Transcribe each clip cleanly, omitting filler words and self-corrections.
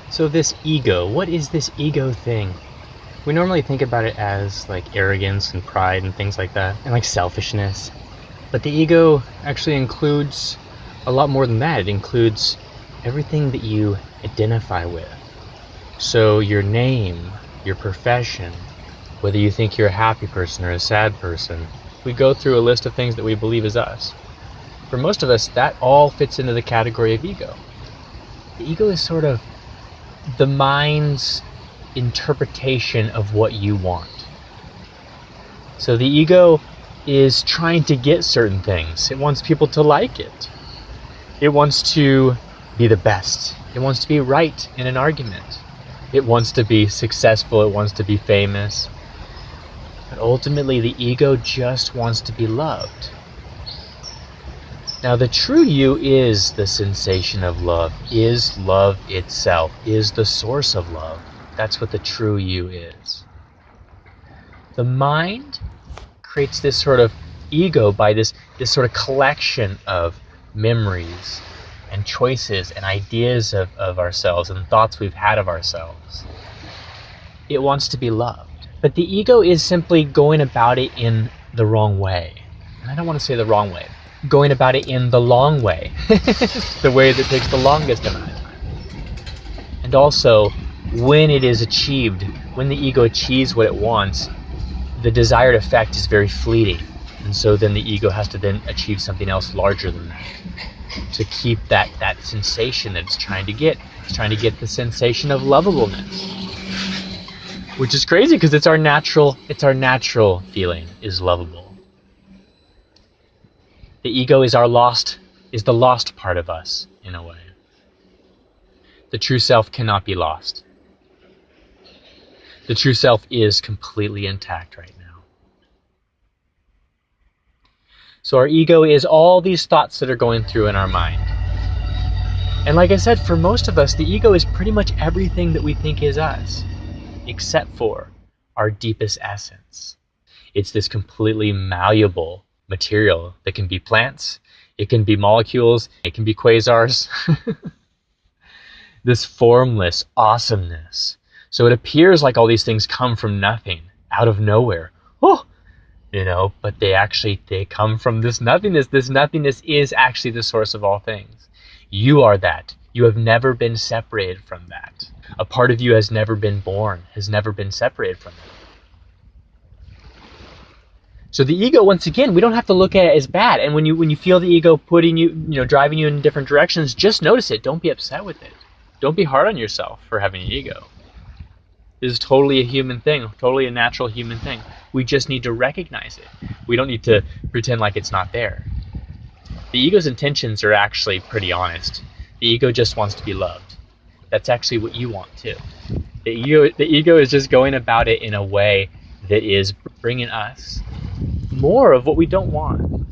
So this ego, what is this ego thing? We normally think about it as like arrogance and pride and things like that, and like selfishness. But the ego actually includes a lot more than that. It includes everything that you identify with. So your name, your profession, whether you think you're a happy person or a sad person. We go through a list of things that we believe is us. For most of us, that all fits into the category of ego. The ego is sort of the mind's interpretation of what you want. So the ego is trying to get certain things. It wants people to like it. It wants to be the best. It wants to be right in an argument. It wants to be successful. It wants to be famous. But ultimately, the ego just wants to be loved. Now, the true you is the sensation of love, is love itself, is the source of love. That's what the true you is. The mind creates this sort of ego by this sort of collection of memories and choices and ideas of ourselves and thoughts we've had of ourselves. It wants to be loved. But the ego is simply going about it in the wrong way. And I don't want to say the wrong way. Going about it in the long way. The way that takes the longest amount of time. And also, when it is achieved, when the ego achieves what it wants, the desired effect is very fleeting. And so then the ego has to then achieve something else larger than that to keep that sensation that it's trying to get. It's trying to get the sensation of lovableness. Which is crazy because it's our natural feeling is lovable. The ego is the lost part of us, in a way. The true self cannot be lost. The true self is completely intact right now. So our ego is all these thoughts that are going through in our mind. And like I said, for most of us, the ego is pretty much everything that we think is us, except for our deepest essence. It's this completely malleable material that can be plants, it can be molecules, it can be quasars. This formless awesomeness. So it appears like all these things come from nothing, out of nowhere. Oh, but they come from this nothingness. This nothingness is actually the source of all things. You are that. You have never been separated from that. A part of you has never been born, has never been separated from it. So the ego, once again, we don't have to look at it as bad. And when you feel the ego putting you, driving you in different directions, just notice it. Don't be upset with it. Don't be hard on yourself for having an ego. This is totally a human thing, totally a natural human thing. We just need to recognize it. We don't need to pretend like it's not there. The ego's intentions are actually pretty honest. The ego just wants to be loved. That's actually what you want too. The ego is just going about it in a way that is bringing us more of what we don't want.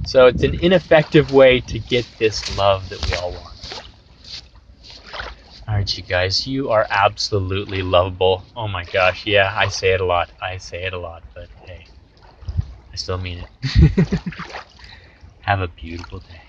So it's an ineffective way to get this love that we all want. Alright, you guys, you are absolutely lovable. Oh my gosh, yeah, I say it a lot, but hey, I still mean it. Have a beautiful day.